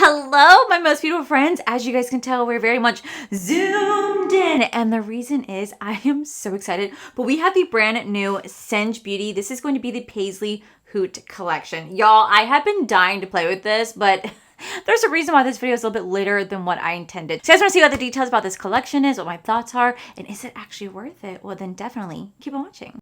Hello, my most beautiful friends. As you guys can tell, we're very much zoomed in. And the reason is I am so excited. But we have the brand new Singe Beauty. This is going to be the Paisley Hoot collection. Y'all, I have been dying to play with this, but there's a reason why this video is a little bit later than what I intended. So you guys want to see what the details about this collection is, what my thoughts are, and is it actually worth it? Well, then definitely keep on watching.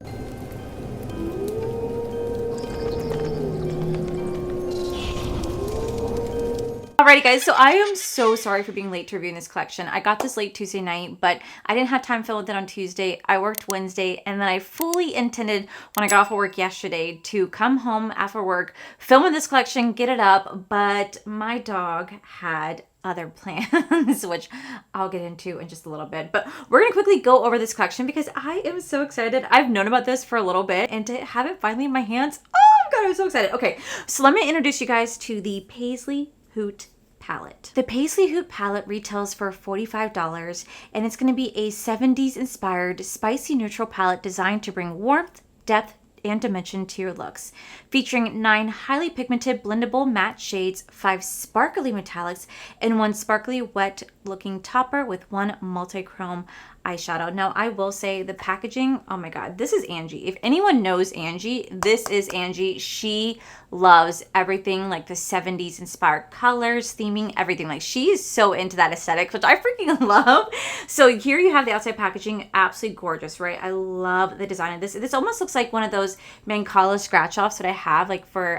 Alrighty guys, so I am so sorry for being late to reviewing this collection. I got this late Tuesday night, but I didn't have time to film with it on Tuesday. I worked Wednesday, and then I fully intended when I got off of work yesterday to come home after work, film with this collection, get it up, but my dog had other plans, which I'll get into in just a little bit. But we're gonna quickly go over this collection because I am so excited. I've known about this for a little bit, and to have it finally in my hands, oh god, I'm so excited. Okay, so let me introduce you guys to the Paisley Hoot palette. The Paisley Hoot palette retails for $45, and it's going to be a 70s inspired spicy neutral palette designed to bring warmth, depth, and dimension to your looks. Featuring 9 highly pigmented blendable matte shades, 5 sparkly metallics, and 1 sparkly wet looking topper with 1 multi-chrome eyeshadow. Now I will say the packaging, oh my god, this is Angie. If anyone knows Angie, this is Angie. She loves everything like the 70s inspired colors, theming, everything. Like she is so into that aesthetic, which I freaking love. So here you have the outside packaging, absolutely gorgeous, right? I love the design of this. This almost looks like one of those Mancala scratch offs that I have like for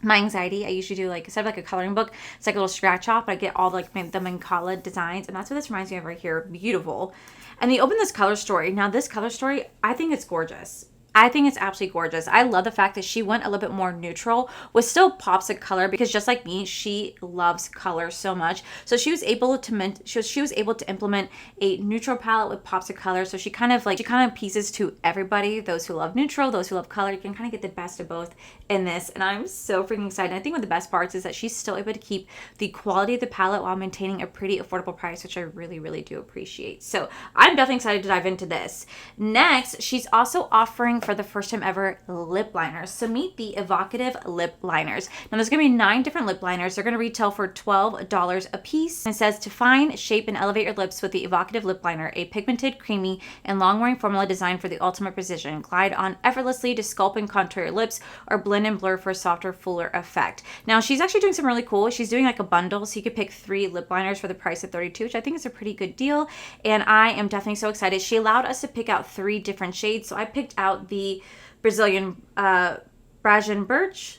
my anxiety. I usually do like, instead of like a coloring book, it's like a little scratch off, but I get all like the Mancala designs, and that's what this reminds me of right here. Beautiful. And they open this color story. Now this color story, I think it's gorgeous. I think it's absolutely gorgeous. I love the fact that she went a little bit more neutral with still pops of color, because just like me, she loves color so much. So she was able to she was able to implement a neutral palette with pops of color. So she kind of pieces to everybody. Those who love neutral, those who love color, you can kind of get the best of both in this. And I'm so freaking excited. I think one of the best parts is that she's still able to keep the quality of the palette while maintaining a pretty affordable price, which I really, really do appreciate. So I'm definitely excited to dive into this. Next, she's also offering for the first time ever lip liners. So meet the Evocative lip liners. Now there's going to be 9 different lip liners. They're going to retail for $12 a piece. And it says to find, shape, and elevate your lips with the Evocative lip liner, a pigmented, creamy, and long-wearing formula designed for the ultimate precision. Glide on effortlessly to sculpt and contour your lips, or blend and blur for a softer, fuller effect. Now she's actually doing something really cool. She's doing like a bundle, so you could pick 3 lip liners for the price of $32, which I think is a pretty good deal. And I am definitely so excited. She allowed us to pick out 3 different shades. So I picked out the Brazilian Brazen Birch,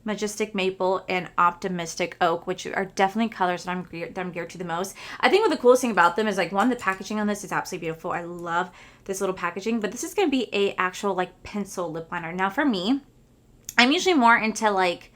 Majestic Maple, and Optimistic Oak, which are definitely colors that I'm geared to the most. I think what the coolest thing about them is, like, one, the packaging on this is absolutely beautiful. I love this little packaging, but this is going to be a actual like pencil lip liner. Now for me, I'm usually more into like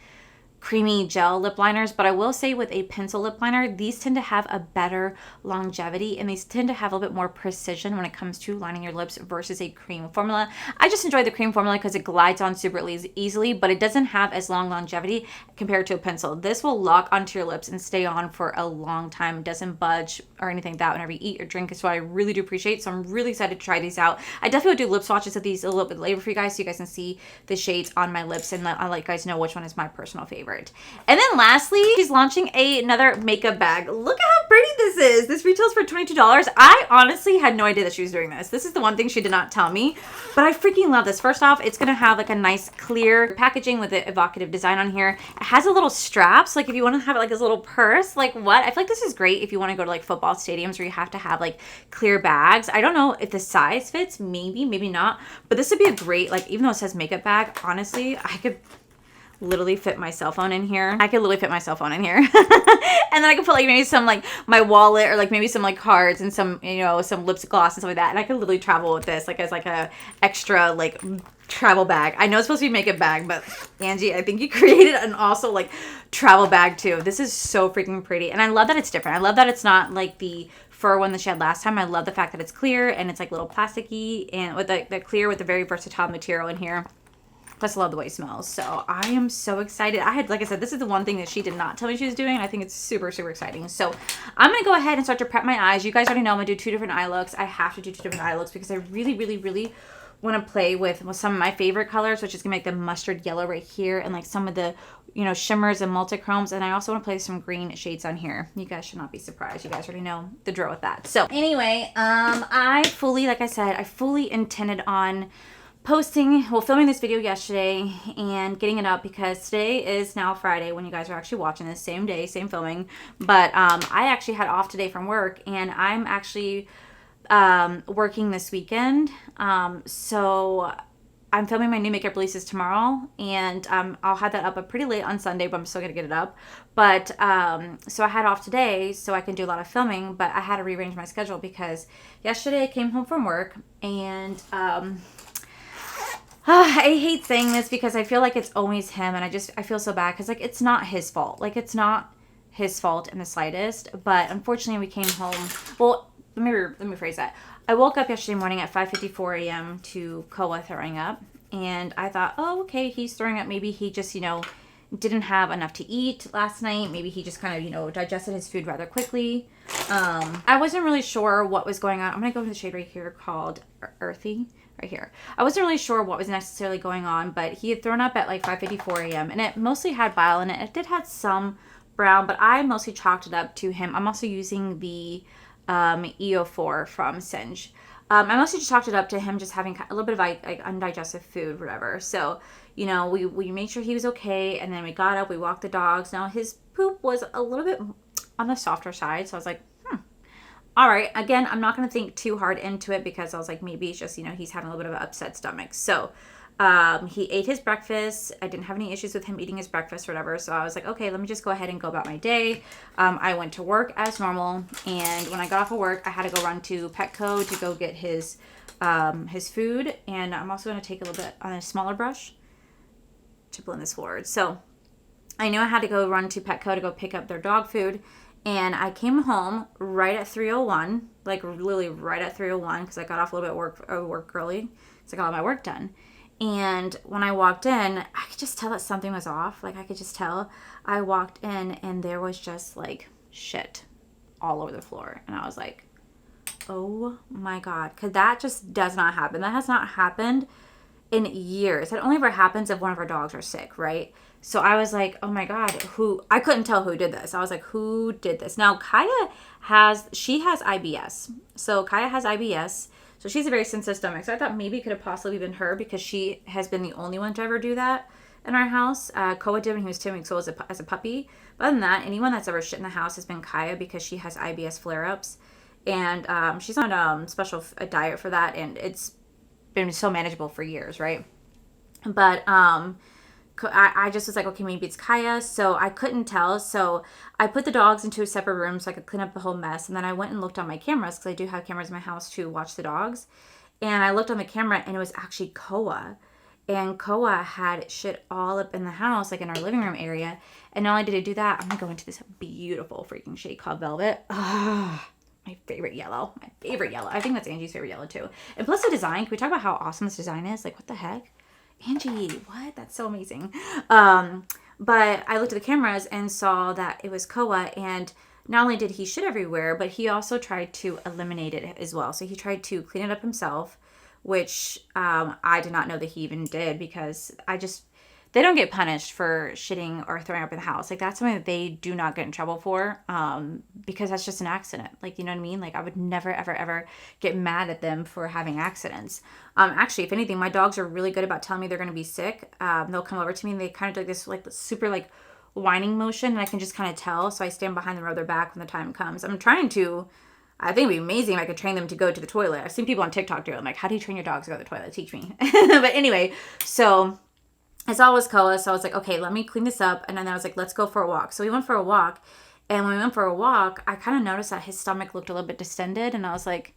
creamy gel lip liners, but I will say with a pencil lip liner, these tend to have a better longevity, and these tend to have a little bit more precision when it comes to lining your lips versus a cream formula. I just enjoy the cream formula because it glides on super easily, but it doesn't have as long longevity compared to a pencil. This will lock onto your lips and stay on for a long time. It doesn't budge or anything like that whenever you eat or drink. Is what I really do appreciate. So I'm really excited to try these out. I definitely would do lip swatches of these a little bit later for you guys, so you guys can see the shades on my lips, and I'll let you guys know which one is my personal favorite. And then lastly, she's launching another makeup bag. Look at how pretty this is. This retails for $22. I honestly had no idea that she was doing this. This is the one thing she did not tell me, but I freaking love this. First off, it's going to have like a nice clear packaging with the evocative design on here. It has a little straps, like if you want to have it like this little purse, like what? I feel like this is great if you want to go to like football stadiums where you have to have like clear bags. I don't know if the size fits, maybe not, but this would be a great, like, even though it says makeup bag, honestly, I could literally fit my cell phone in here. I could literally fit my cell phone in here. And then I could put like maybe some like my wallet, or like maybe some like cards and some, you know, some lip gloss and stuff like that. And I could literally travel with this like as like a extra like travel bag. I know it's supposed to be makeup bag, but Angie, I think you created an also like travel bag too. This is so freaking pretty. And I love that it's different. I love that it's not like the fur one that she had last time. I love the fact that it's clear and it's like little plasticky, and with the clear with the very versatile material in here. Plus, I love the way it smells. So I am so excited. Like I said, this is the one thing that she did not tell me she was doing, and I think it's super, super exciting. So I'm going to go ahead and start to prep my eyes. You guys already know I'm going to do 2 different eye looks. I have to do 2 different eye looks because I really, really, really want to play with some of my favorite colors, which is going to make the mustard yellow right here and like some of the, you know, shimmers and multichromes. And I also want to play some green shades on here. You guys should not be surprised. You guys already know the drill with that. So anyway, like I said, I fully intended on filming this video yesterday and getting it up because today is now Friday when you guys are actually watching this, same day, same filming. But I actually had off today from work, and I'm actually working this weekend. So I'm filming my new makeup releases tomorrow, and I'll have that up pretty late on Sunday, but I'm still gonna get it up. But so I had off today so I can do a lot of filming, but I had to rearrange my schedule because yesterday I came home from work and I hate saying this because I feel like it's always him, and I feel so bad because like it's not his fault. Like it's not his fault in the slightest. But unfortunately, we came home. Well, let me rephrase that. I woke up yesterday morning at 5:54 a.m. to Koa throwing up, and I thought, oh, okay, he's throwing up. Maybe he just, you know, didn't have enough to eat last night. Maybe he just kind of, you know, digested his food rather quickly. I wasn't really sure what was going on. I'm gonna go to the shade right here called Earthy. Right here. I wasn't really sure what was necessarily going on, but he had thrown up at like 5:54 a.m. and it mostly had bile in it. It did have some brown, but I mostly chalked it up to him. I'm also using the EO4 from Singe. I mostly just chalked it up to him just having a little bit of like undigested food, whatever. So, you know, we made sure he was okay, and then we got up, we walked the dogs. Now his poop was a little bit on the softer side, so I was like, all right, again, I'm not going to think too hard into it because I was like, maybe it's just, you know, he's having a little bit of an upset stomach. So he ate his breakfast. I didn't have any issues with him eating his breakfast or whatever. So I was like, okay, let me just go ahead and go about my day. I went to work as normal. And when I got off of work, I had to go run to Petco to go get his food. And I'm also going to take a little bit on a smaller brush to blend this forward. So I knew I had to go run to Petco to go pick up their dog food. And I came home right at 3:01, like literally right at 3:01, because I got off a little bit work early, so I got all my work done. And when I walked in, I could just tell that something was off. Like I could just tell. I walked in and there was just like shit all over the floor. And I was like, oh my God, because that just does not happen. That has not happened in years. It only ever happens if one of our dogs are sick, right? So I was like, oh my God, I couldn't tell who did this. I was like, who did this? Now, Kaya has IBS. So Kaya has IBS. So she's a very sensitive stomach. So I thought maybe it could have possibly been her because she has been the only one to ever do that in our house. Koa did when he was 2 weeks old as a puppy. But other than that, anyone that's ever shit in the house has been Kaya because she has IBS flare-ups. And she's on a diet for that. And it's been so manageable for years, right? But I just was like, okay, maybe it's Kaya. So I couldn't tell. So I put the dogs into a separate room so I could clean up the whole mess. And then I went and looked on my cameras because I do have cameras in my house to watch the dogs. And I looked on the camera and it was actually Koa. And Koa had shit all up in the house, like in our living room area. And not only did it do that, I'm going to go into this beautiful freaking shade called Velvet. My favorite yellow. My favorite yellow. I think that's Angie's favorite yellow too. And plus the design. Can we talk about how awesome this design is? Like, what the heck? Angie, what? That's so amazing. But I looked at the cameras and saw that it was Koa, and not only did he shit everywhere, but he also tried to eliminate it as well. So he tried to clean it up himself, which I did not know that he even did because they don't get punished for shitting or throwing up in the house. Like that's something that they do not get in trouble for because that's just an accident. Like, you know what I mean? Like I would never, ever, ever get mad at them for having accidents. Actually, if anything, my dogs are really good about telling me they're going to be sick. They'll come over to me and they kind of do this like super like whining motion, and I can just kind of tell. So I stand behind them, rub their back when the time comes. I think it'd be amazing if I could train them to go to the toilet. I've seen people on TikTok do it. I'm like, how do you train your dogs to go to the toilet? Teach me. But anyway, so I saw it was Koa, so I was like, okay, let me clean this up. And then I was like, let's go for a walk. So we went for a walk. And when we went for a walk, I kind of noticed that his stomach looked a little bit distended. And I was like,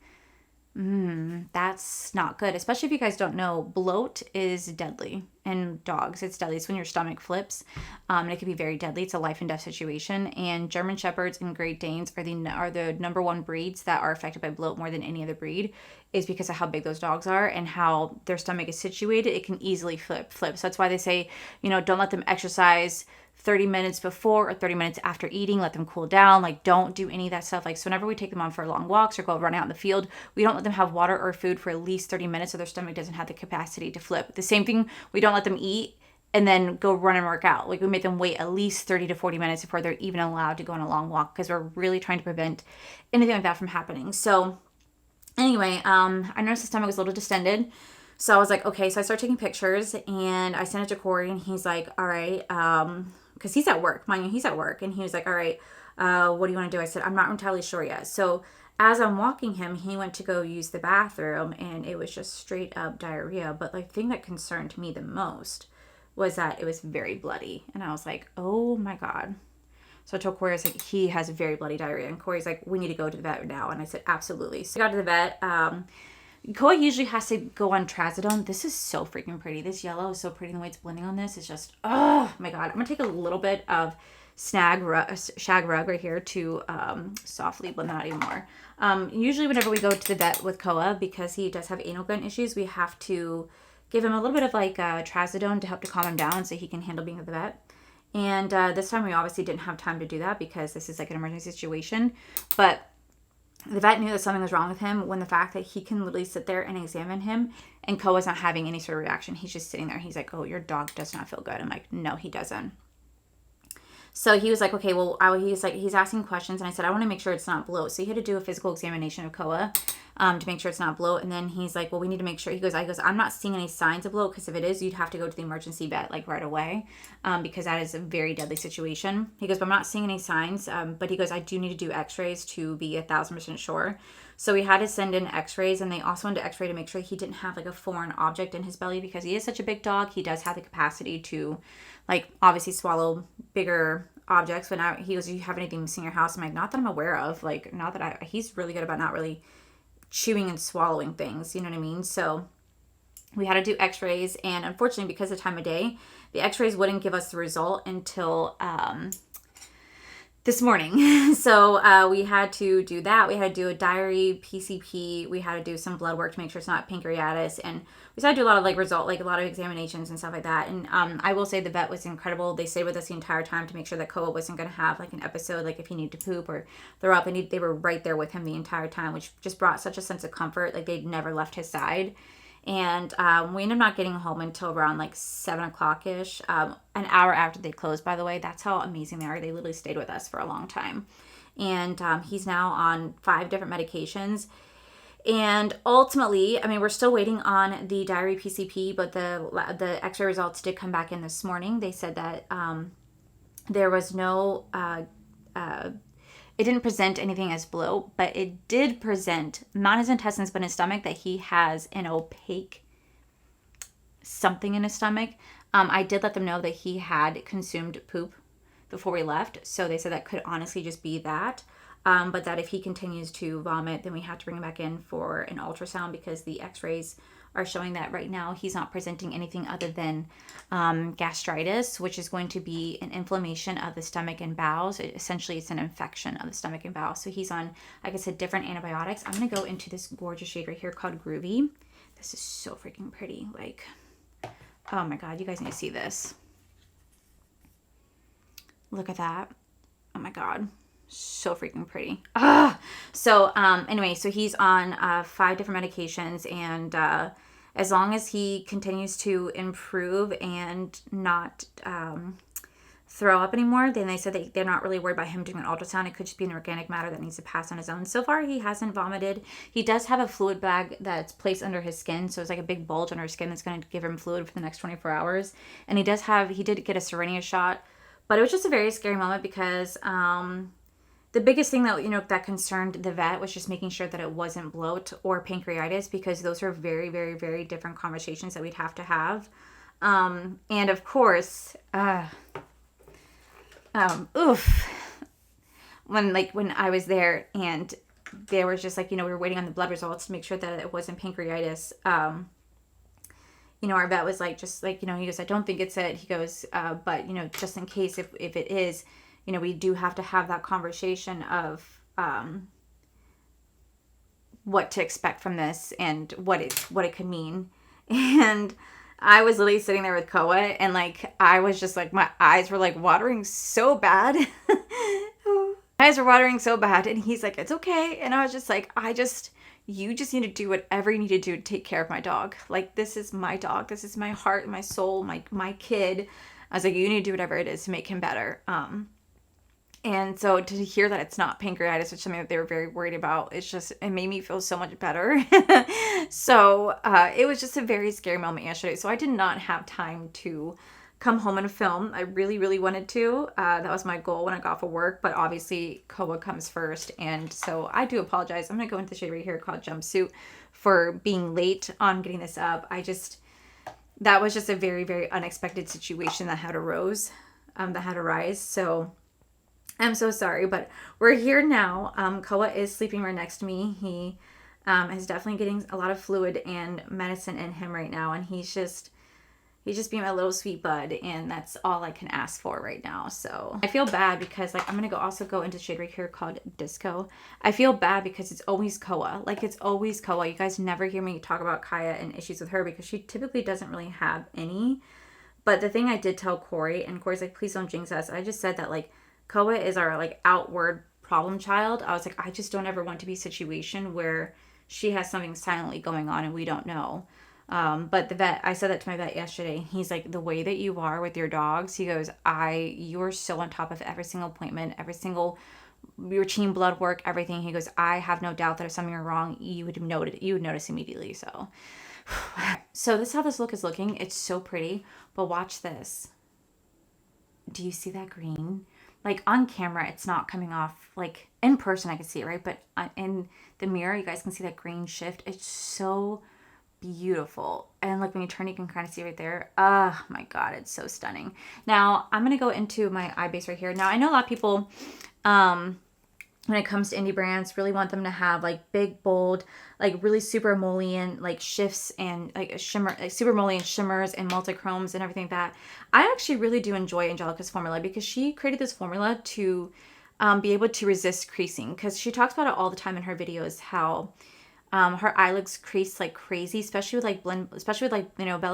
that's not good. Especially if you guys don't know, bloat is deadly. In dogs, it's deadly. It's when your stomach flips. And it can be very deadly. It's a life and death situation. And German Shepherds and Great Danes are the number one breeds that are affected by bloat more than any other breed, is because of how big those dogs are and how their stomach is situated. It can easily flip. So that's why they say, don't let them exercise 30 minutes before or 30 minutes after eating. Let them cool down. Like, don't do any of that stuff. Like, so whenever we take them on for long walks or go running out in the field, we don't let them have water or food for at least 30 minutes so their stomach doesn't have the capacity to flip. The same thing, we don't let them eat and then go run and work out. Like, we make them wait at least 30 to 40 minutes before they're even allowed to go on a long walk, because we're really trying to prevent anything like that from happening. So anyway, I noticed his stomach was a little distended. So I was like, okay. So I started taking pictures and I sent it to Corey, and he's like, all right, because he's at work, mind you, he's at work. And he was like, all right, what do you want to do? I said, I'm not entirely sure yet. So as I'm walking him, he went to go use the bathroom, and it was just straight up diarrhea. But the thing that concerned me the most was that it was very bloody. And I was like, oh my God. So I told Corey, I was like, he has very bloody diarrhea. And Corey's like, we need to go to the vet now. And I said, absolutely. So I got to the vet. Koa usually has to go on trazodone. This is so freaking pretty. This yellow is so pretty. The way it's blending on this is just, oh my God. I'm going to take a little bit of shag rug right here to softly blend that out even more. Usually whenever we go to the vet with Koa, because he does have anal gland issues, we have to give him a little bit of like trazodone to help to calm him down so he can handle being at the vet. And this time we obviously didn't have time to do that because this is like an emergency situation. But the vet knew that something was wrong with him when the fact that he can literally sit there and examine him and Koa's not having any sort of reaction. He's just sitting there. He's like, oh, your dog does not feel good. I'm like, no, he doesn't. So he was like, okay, well, he's asking questions. And I said, I want to make sure it's not bloat. So he had to do a physical examination of Koa to make sure it's not bloat. And then he's like, well, we need to make sure. He goes, I'm not seeing any signs of bloat, because if it is, you'd have to go to the emergency vet like right away, because that is a very deadly situation. He goes, but I'm not seeing any signs. But he goes, I do need to do x-rays to be 1,000% sure. So we had to send in x-rays, and they also wanted to x-ray to make sure he didn't have like a foreign object in his belly, because he is such a big dog. He does have the capacity to like obviously swallow bigger objects. But he goes, do you have anything missing in your house? I'm like, not that I'm aware of. Like, not that he's really good about not really chewing and swallowing things, you know what I mean? So we had to do x-rays, and unfortunately, because of the time of day, the x-rays wouldn't give us the result until this morning. So we had to do that. We had to do a diary, PCP. We had to do some blood work to make sure it's not pancreatitis, and we had to do a lot of a lot of examinations and stuff like that. And I will say the vet was incredible. They stayed with us the entire time to make sure that Koa wasn't going to have like an episode, like if he needed to poop or throw up. And they were right there with him the entire time, which just brought such a sense of comfort. Like they'd never left his side. And we ended up not getting home until around like 7 o'clock-ish, an hour after they closed, by the way. That's how amazing they are. They literally stayed with us for a long time. And he's now on 5 different medications. And ultimately, I mean, we're still waiting on the diary PCP, but the x-ray results did come back in this morning. They said that there was no... it didn't present anything as bloat, but it did present, not his intestines, but his stomach, that he has an opaque something in his stomach. I did let them know that he had consumed poop before we left. So they said that could honestly just be that. But that if he continues to vomit, then we have to bring him back in for an ultrasound, because the x-rays are showing that right now he's not presenting anything other than gastritis, which is going to be an inflammation of the stomach and bowels. Essentially, it's an infection of the stomach and bowels. So he's on, like I said, different antibiotics. I'm going to go into this gorgeous shade right here called Groovy. This is so freaking pretty. Like, oh my God, you guys need to see this. Look at that. Oh my God. So freaking pretty. So anyway, so he's on 5 different medications, and as long as he continues to improve and not throw up anymore, then they said that they're not really worried about him doing an ultrasound. It could just be an organic matter that needs to pass on his own. So far, he hasn't vomited. He does have a fluid bag that's placed under his skin, so it's like a big bulge under his skin that's going to give him fluid for the next 24 hours. And he did get a Serenia shot, but it was just a very scary moment, because the biggest thing that, that concerned the vet was just making sure that it wasn't bloat or pancreatitis, because those are very, very, very different conversations that we'd have to have. And of course, when I was there and they were just like, we were waiting on the blood results to make sure that it wasn't pancreatitis. Our vet was like, he goes, I don't think it's it. He goes, but, just in case if it is, we do have to have that conversation of what to expect from this and what it could mean. And I was literally sitting there with Koa, and like I was just like, my eyes were like watering so bad. My eyes were watering so bad, and he's like, it's okay. And I was just like, you just need to do whatever you need to do to take care of my dog. Like, this is my dog. This is my heart, my soul, my kid. I was like, you need to do whatever it is to make him better. And so to hear that it's not pancreatitis, which is something that they were very worried about, it made me feel so much better. So it was just a very scary moment yesterday. So I did not have time to come home and film. I really, really wanted to. That was my goal when I got off of work, but obviously Koa comes first. And so I do apologize. I'm going to go into the shade right here called Jumpsuit for being late on getting this up. That was just a very, very unexpected situation that had arise. So I'm so sorry, but we're here now. Koa is sleeping right next to me. He is definitely getting a lot of fluid and medicine in him right now, and he's just being my little sweet bud, and that's all I can ask for right now. So I feel bad because like I'm gonna also go into the shade right here called Disco. I feel bad because it's always Koa. Like, it's always Koa. You guys never hear me talk about Kaya and issues with her because she typically doesn't really have any. But the thing I did tell Corey, and Corey's like, please don't jinx us. I just said that like Koa is our like outward problem child. I was like, I just don't ever want to be a situation where she has something silently going on and we don't know. But I said that to my vet yesterday. He's like, the way that you are with your dogs, he goes, you are so on top of every single appointment, every single routine blood work, everything. He goes, I have no doubt that if something were wrong, you would notice immediately. So this is how this look is looking. It's so pretty, but watch this. Do you see that green? Like, on camera, it's not coming off. Like, in person, I can see it, right? But in the mirror, you guys can see that green shift. It's so beautiful. And like when you turn, you can kind of see right there. Oh my God, it's so stunning. Now, I'm going to go into my eye base right here. Now, I know a lot of people, when it comes to indie brands, really want them to have like big, bold, like really super emollient like shifts and like a shimmer, like super emollient shimmers and multi-chromes and everything like that. I actually really do enjoy Angelica's formula because she created this formula to be able to resist creasing, because she talks about it all the time in her videos, how her eyelids crease like crazy, especially with like Bella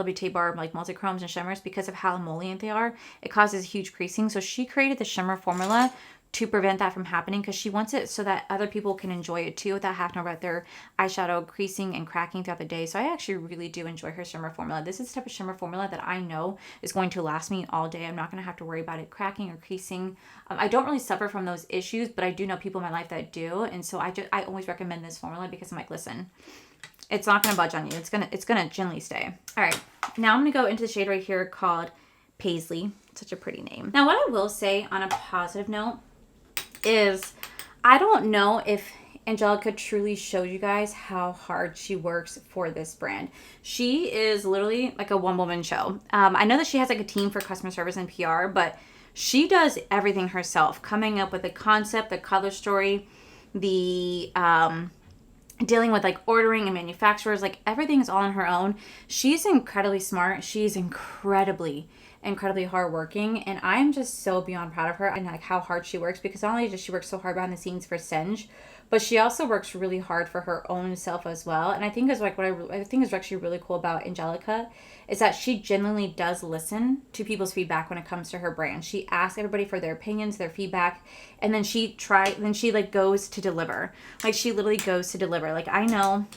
Beauté Barb like multi-chromes and shimmers, because of how emollient they are. It causes huge creasing. So she created the shimmer formula to prevent that from happening, because she wants it so that other people can enjoy it too without having to worry about their eyeshadow creasing and cracking throughout the day. So I actually really do enjoy her shimmer formula. This is the type of shimmer formula that I know is going to last me all day. I'm not going to have to worry about it cracking or creasing. I don't really suffer from those issues, but I do know people in my life that do. And so I always recommend this formula because I'm like, listen, it's not going to budge on you. It's going to gently stay. All right. Now I'm going to go into the shade right here called Paisley. Such a pretty name. Now, what I will say on a positive note is I don't know if Angelica truly showed you guys how hard she works for this brand. She is literally like a one-woman show. I know that she has like a team for customer service and PR, but she does everything herself, coming up with the concept, the color story, the dealing with like ordering and manufacturers, like everything is all on her own. She's incredibly smart. She's incredibly hardworking, and I'm just so beyond proud of her and like how hard she works, because not only does she work so hard behind the scenes for Singe, but she also works really hard for her own self as well. And I think is like what I think is actually really cool about Angelica is that she genuinely does listen to people's feedback when it comes to her brand. She asks everybody for their opinions, their feedback, and then she like goes to deliver. Like, she literally goes to deliver. Like, I know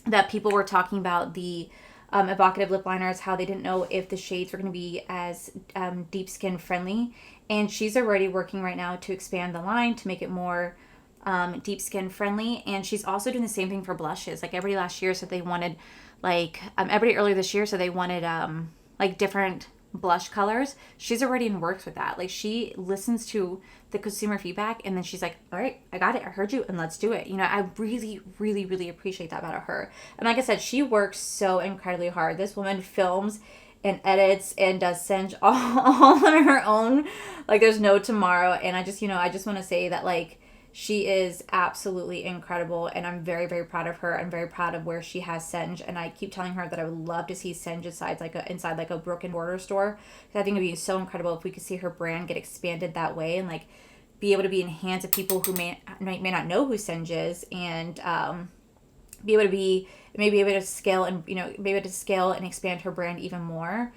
that people were talking about the Evocative lip liners, how they didn't know if the shades were going to be as deep skin friendly, and she's already working right now to expand the line to make it more deep skin friendly. And she's also doing the same thing for blushes. Like, everybody last year said they wanted everybody earlier this year said they wanted like different blush colors. She's already in works with that. Like, she listens to the consumer feedback, and then she's like, all right, I got it, I heard you, and let's do it. You know, I really, really, really appreciate that about her. And like I said, she works so incredibly hard. This woman films and edits and does Singe all on her own. Like, there's no tomorrow. And I just want to say that, like, she is absolutely incredible, and I'm very, very proud of her. I'm very proud of where she has Singe, and I keep telling her that I would love to see Singe inside like a brick and mortar store. I think it'd be so incredible if we could see her brand get expanded that way, and like be able to be in hands of people who may not know who Singe is, and be able to be, maybe able to scale and, you know, be able to scale and expand her brand even more.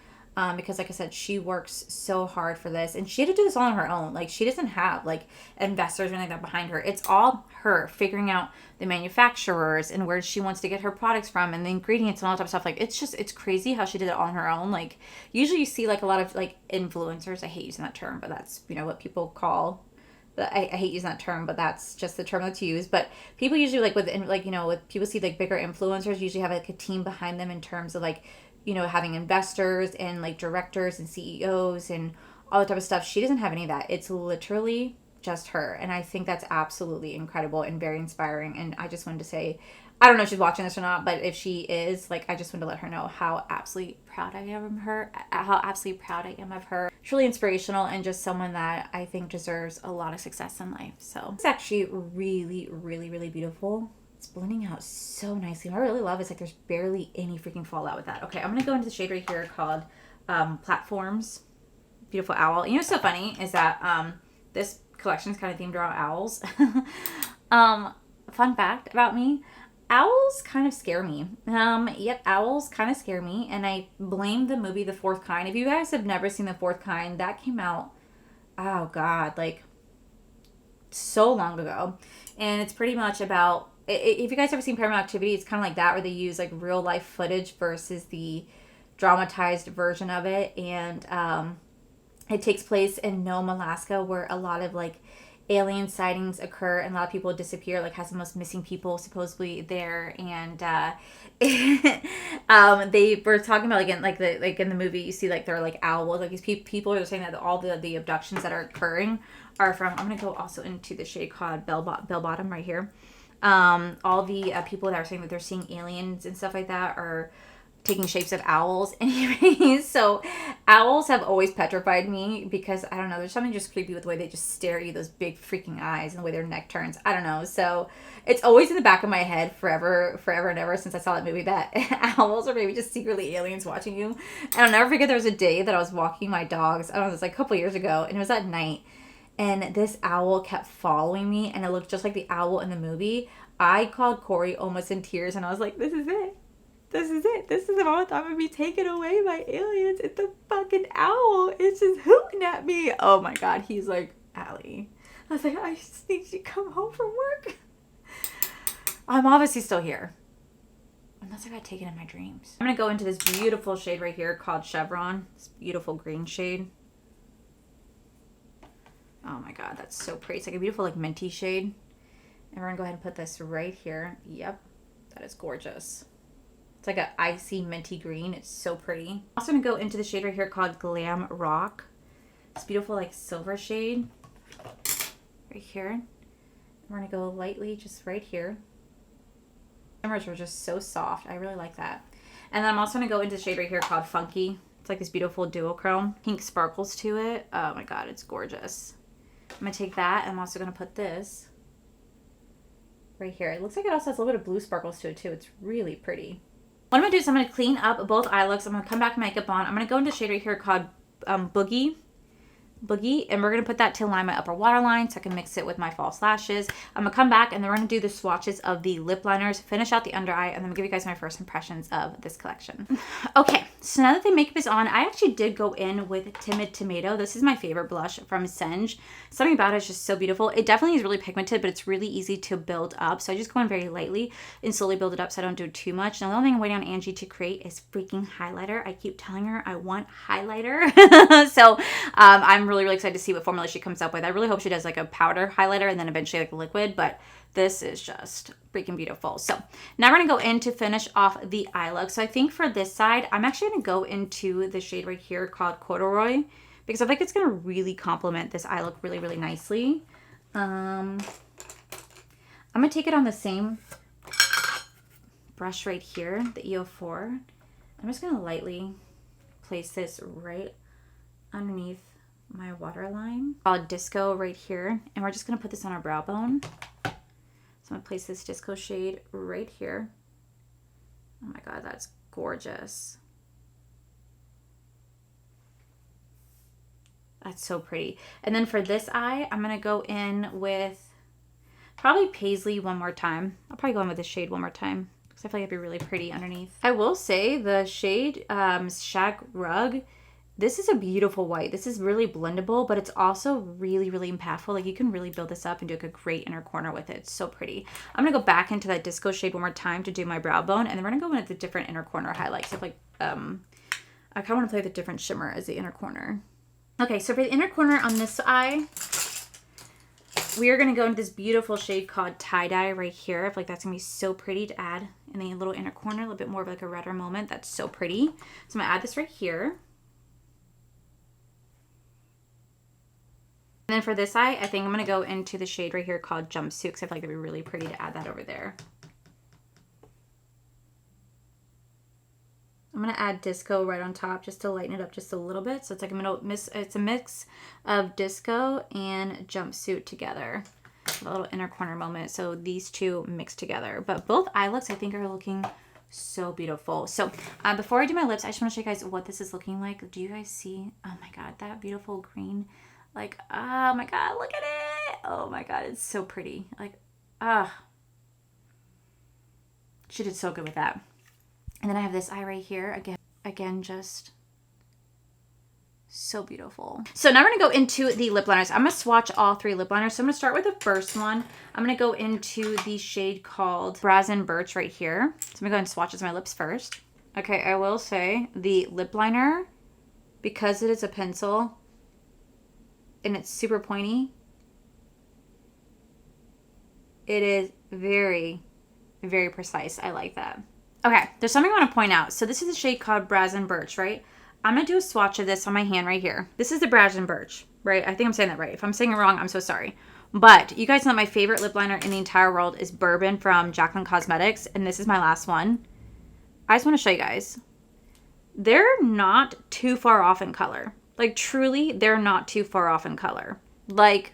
Because like I said, she works so hard for this, and she had to do this all on her own. Like, she doesn't have like investors or anything like that behind her. It's all her figuring out the manufacturers and where she wants to get her products from and the ingredients and all that type of stuff. Like, it's crazy how she did it all on her own. Like, usually you see like a lot of like influencers. I hate using that term, but that's, you know, what people call. I hate using that term, but that's just the term that's used. But people usually like with, like, you know, with people see like bigger influencers usually have like a team behind them in terms of like, you know, having investors and like directors and CEOs and all that type of stuff. She doesn't have any of that. It's literally just her. And I think that's absolutely incredible and very inspiring. And I just wanted to say, I don't know if she's watching this or not, but if she is, like, I just wanted to let her know how absolutely proud I am of her, It's really inspirational and just someone that I think deserves a lot of success in life. So it's actually really, really, really beautiful. It's blending out so nicely. What I really love is like there's barely any freaking fallout with that. Okay, I'm gonna go into the shade right here called Platforms. Beautiful owl. You know what's so funny is that this collection is kind of themed around owls. Fun fact about me, owls kind of scare me. Owls kind of scare me, and I blame the movie The Fourth Kind. If you guys have never seen The Fourth Kind, that came out, oh god, like so long ago, and it's pretty much about, if you guys ever seen Paranormal Activity, it's kind of like that, where they use like real life footage versus the dramatized version of it. And it takes place in Nome, Alaska, where a lot of like alien sightings occur and a lot of people disappear, like has the most missing people supposedly there. And they were talking about, again, like the, like in the movie you see like they're like owls, like these people are saying that all the abductions that are occurring are from, I'm gonna go also into the shade called Bell Bottom right here. All the people that are saying that they're seeing aliens and stuff like that are taking shapes of owls. Anyways, so owls have always petrified me because, I don't know, there's something just creepy with the way they just stare at you, those big freaking eyes, and the way their neck turns. I don't know. So it's always in the back of my head forever and ever since I saw that movie, that owls are maybe just secretly aliens watching you. And I'll never forget, there was a day that I was walking my dogs, I don't know, it was like a couple years ago, and it was at night, and this owl kept following me, and it looked just like the owl in the movie. I called Corey almost in tears, and I was like, this is it. This is it. This is the moment I'm going to be taken away by aliens. It's the fucking owl. It's just hooting at me. Oh my god. He's like, Allie. I was like, I just need you to come home from work. I'm obviously still here. Unless I got taken in my dreams. I'm going to go into this beautiful shade right here called Chevron. This beautiful green shade. Oh my god, that's so pretty. It's like a beautiful like minty shade. And we're going to go ahead and put this right here. Yep. That is gorgeous. It's like an icy minty green. It's so pretty. I'm also going to go into the shade right here called Glam Rock. It's beautiful like silver shade. Right here. We're going to go lightly just right here. Shimmers are just so soft. I really like that. And then I'm also going to go into the shade right here called Funky. It's like this beautiful duochrome. Pink sparkles to it. Oh my god, it's gorgeous. I'm going to take that, and I'm also going to put this right here. It looks like it also has a little bit of blue sparkles to it too. It's really pretty. What I'm going to do is I'm going to clean up both eye looks. I'm going to come back with makeup on. I'm going to go into the shade right here called Boogie. And we're going to put that to line my upper waterline so I can mix it with my false lashes. I'm going to come back and then we're going to do the swatches of the lip liners, finish out the under eye, and then give you guys my first impressions of this collection. Okay, so now that the makeup is on, I actually did go in with Timid Tomato. This is my favorite blush from Singe. Something about it is just so beautiful. It definitely is really pigmented, but it's really easy to build up. So I just go in very lightly and slowly build it up so I don't do too much. Now the only thing I'm waiting on Angie to create is freaking highlighter. I keep telling her I want highlighter. So I'm really excited to see what formula she comes up with. I really hope she does like a powder highlighter and then eventually like a liquid, but this is just freaking beautiful. So now we're gonna go in to finish off the eye look. So I think for this side, I'm actually gonna go into the shade right here called Corduroy, because I think it's gonna really complement this eye look really nicely. I'm gonna take it on the same brush right here, the EO4. I'm just gonna lightly place this right underneath my waterline called Disco right here, and we're just going to put this on our brow bone. So I'm going to place this Disco shade right here. Oh my god, that's gorgeous. That's so pretty. And then for this eye, I'm going to go in with probably Paisley one more time. I'll probably go in with this shade one more time. because I feel like it'd be really pretty underneath. I will say the shade Shag Rug, this is a beautiful white. This is really blendable, but it's also really, really impactful. Like you can really build this up and do like a great inner corner with it. It's so pretty. I'm gonna go back into that disco shade one more time to do my brow bone, and then we're gonna go into the different inner corner highlights. So like, I kind of want to play the different shimmer as the inner corner. Okay, so for the inner corner on this eye, we are gonna go into this beautiful shade called Tie Dye right here. I feel like that's gonna be so pretty to add in the little inner corner, a little bit more of like a redder moment. That's so pretty. So I'm gonna add this right here. And then for this eye, I think I'm going to go into the shade right here called Jumpsuit, because I feel like that'd be really pretty to add that over there. I'm going to add Disco right on top just to lighten it up just a little bit. So it's like it's a mix of Disco and Jumpsuit together. A little inner corner moment. So these two mixed together. But both eye looks I think are looking so beautiful. So before I do my lips, I just want to show you guys what this is looking like. Do you guys see? Oh my god, that beautiful green. Like, oh my god, look at it. Oh my god, it's so pretty. Like, she did so good with that. And then I have this eye right here. Again, just so beautiful. So now we're gonna go into the lip liners. I'm gonna swatch all three lip liners. So I'm gonna start with the first one. I'm gonna go into the shade called Brazen Birch right here. So I'm gonna go ahead and swatch as my lips first. Okay, I will say the lip liner, because it is a pencil, and it's super pointy, it is very, very precise. I like that. Okay, there's something I want to point out. So this is a shade called Brazen Birch, right? I'm going to do a swatch of this on my hand right here. This is the Brazen Birch, right? I think I'm saying that right. If I'm saying it wrong, I'm so sorry. But you guys know my favorite lip liner in the entire world is Bourbon from Jaclyn Cosmetics, and this is my last one. I just want to show you guys. They're not too far off in color. Like, truly, they're not too far off in color. Like,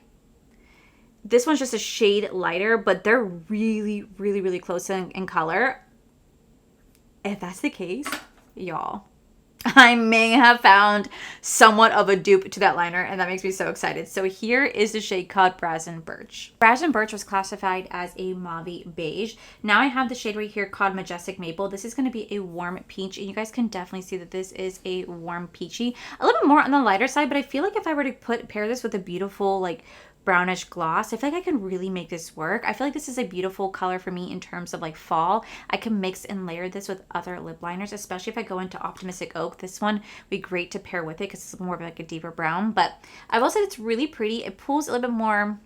this one's just a shade lighter, but they're really, really, really close in color. If that's the case, y'all, I may have found somewhat of a dupe to that liner, and that makes me so excited. So here is the shade called Brazen Birch. Brazen Birch was classified as a mauve beige. Now I have the shade right here called Majestic Maple. This is going to be a warm peach, and you guys can definitely see that this is a warm peachy. A little bit more on the lighter side, but I feel like if I were to pair this with a beautiful, like, brownish gloss, I feel like I can really make this work. I feel like this is a beautiful color for me in terms of like fall. I can mix and layer this with other lip liners, especially if I go into Optimistic Oak. This one would be great to pair with it because it's more of like a deeper brown. But I will say it's really pretty. It pulls a little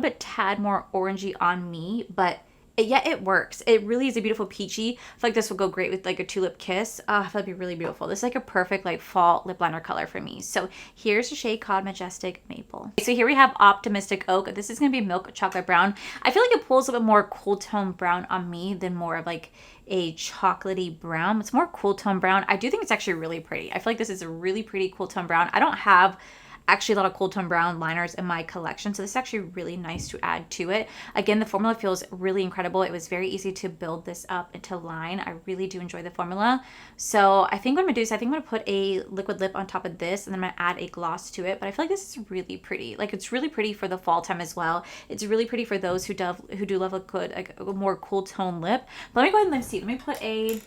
bit tad more orangey on me, but it works. It really is a beautiful peachy. I feel like this will go great with like a Tulip Kiss. I feel like it'd be really beautiful. This is like a perfect like fall lip liner color for me. So here's a shade called Majestic Maple. So here we have Optimistic Oak. This is going to be Milk Chocolate Brown. I feel like it pulls a bit more cool tone brown on me than more of like a chocolatey brown. It's more cool tone brown. I do think it's actually really pretty. I feel like this is a really pretty cool tone brown. I don't have actually a lot of cool tone brown liners in my collection, so this is actually really nice to add to it. Again, the formula feels really incredible. It was very easy to build this up into line. I really do enjoy the formula. So I think what I'm gonna do is I think I'm gonna put a liquid lip on top of this, and then I'm gonna add a gloss to it. But I feel like this is really pretty. Like, it's really pretty for the fall time as well. It's really pretty for those who do love a good, like a more cool tone lip. But let me go ahead and let's see. Let me put a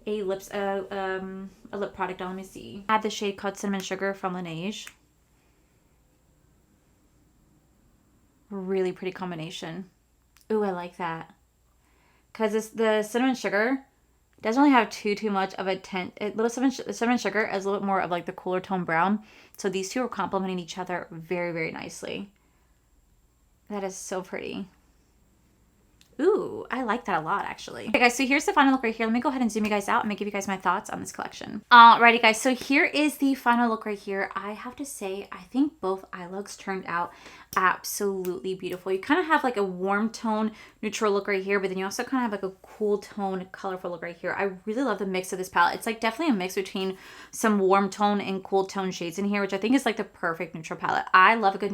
lip product on. Let me see. Add the shade called Cinnamon Sugar from Laneige. Really pretty combination. Ooh, I like that. Because the Cinnamon Sugar doesn't really have too much of a tint. Cinnamon Sugar is a little bit more of like the cooler tone brown. So these two are complementing each other very, very nicely. That is so pretty. Ooh, I like that a lot, actually. Okay, guys, so here's the final look right here. Let me go ahead and zoom you guys out. I'm gonna give you guys my thoughts on this collection. Alrighty, guys, so here is the final look right here. I have to say, I think both eye looks turned out absolutely beautiful. You kind of have like a warm tone neutral look right here, but then you also kind of have like a cool tone colorful look right here. I really love the mix of this palette. It's like definitely a mix between some warm tone and cool tone shades in here, which I think is like the perfect neutral palette. I love a good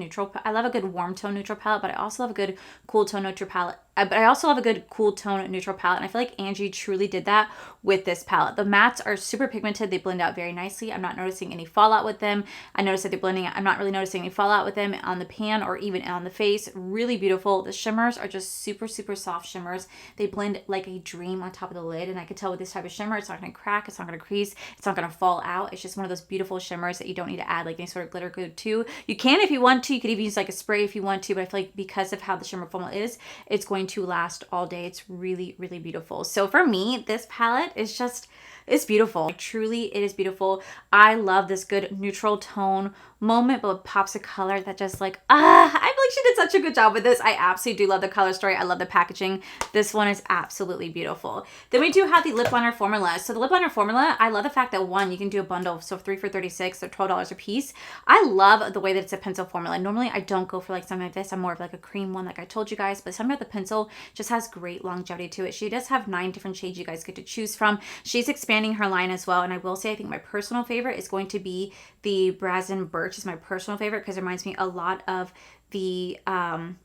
warm tone neutral palette, but I also love a good cool tone neutral palette but I also love a good cool tone neutral palette, and I feel like Angie truly did that with this palette. The mattes are super pigmented. They blend out very nicely. I'm not noticing any fallout with them. I noticed that they're blending out. I'm not really noticing any fallout with them on the pan or even on the face. Really beautiful. The shimmers are just super, super soft shimmers. They blend like a dream on top of the lid, and I could tell with this type of shimmer, it's not going to crack, it's not going to crease, it's not going to fall out. It's just one of those beautiful shimmers that you don't need to add like any sort of glitter glue to. You can if you want to. You could even use like a spray if you want to, but I feel like because of how the shimmer formula is, it's going to last all day. It's really, really beautiful. So for me, this palette is just, it's beautiful. Truly, it is beautiful. I love this good neutral tone moment, but with pops of color that just like, I feel like she did such a good job with this. I absolutely do love the color story. I love the packaging. This one is absolutely beautiful. Then we do have the lip liner formula. So the lip liner formula, I love the fact that one, you can do a bundle. So 3 for $36, so $12 a piece. I love the way that it's a pencil formula. Normally I don't go for like something like this. I'm more of like a cream one like I told you guys, but something about the pencil just has great longevity to it. She does have 9 different shades you guys get to choose from. She's expanding her line as well. And I will say, I think my personal favorite is going to be the Brazen Birch is my personal favorite because it reminds me a lot of the Jaclyn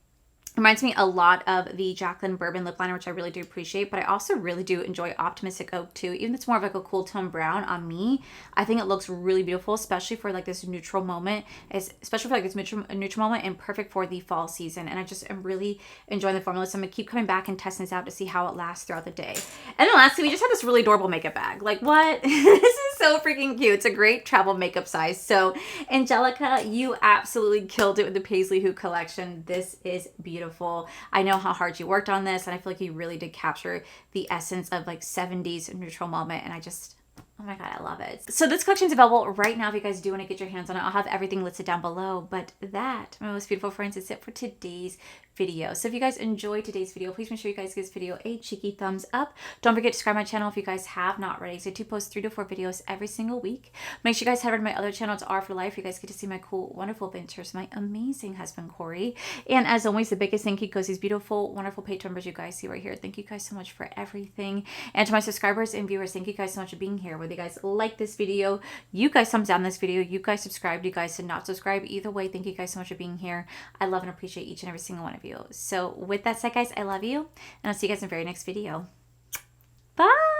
Bourbon lip liner, which I really do appreciate, but I also really do enjoy Optimistic Oak too. Even though it's more of like a cool tone brown on me, I think it looks really beautiful, especially for like this neutral moment, especially for like this neutral moment, and perfect for the fall season. And I just am really enjoying the formula, so I'm gonna keep coming back and testing this out to see how it lasts throughout the day. And then lastly, we just have this really adorable makeup bag. Like what? This is so freaking cute. It's a great travel makeup size. So Angelica, you absolutely killed it with the Paisley Hoot collection. This is beautiful. I know how hard you worked on this, and I feel like you really did capture the essence of like 70s neutral moment, and I just, oh my God, I love it. So this collection is available right now if you guys do want to get your hands on it. I'll have everything listed down below, but that, my most beautiful friends, is it for today's video. So if you guys enjoyed today's video, please make sure you guys give this video a cheeky thumbs up. Don't forget to subscribe to my channel if you guys have not already. So I do post 3 to 4 videos every single week. Make sure you guys head over to my other channel. It's R for Life. You guys get to see my cool, wonderful adventures, my amazing husband, Corey. And as always, the biggest thank you goes these beautiful, wonderful page members you guys see right here. Thank you guys so much for everything. And to my subscribers and viewers, thank you guys so much for being here. Whether you guys like this video, you guys thumbs down this video, you guys subscribed, you guys did not subscribe. Either way, thank you guys so much for being here. I love and appreciate each and every single one of you. So with that said, guys, I love you, and I'll see you guys in the very next video. Bye!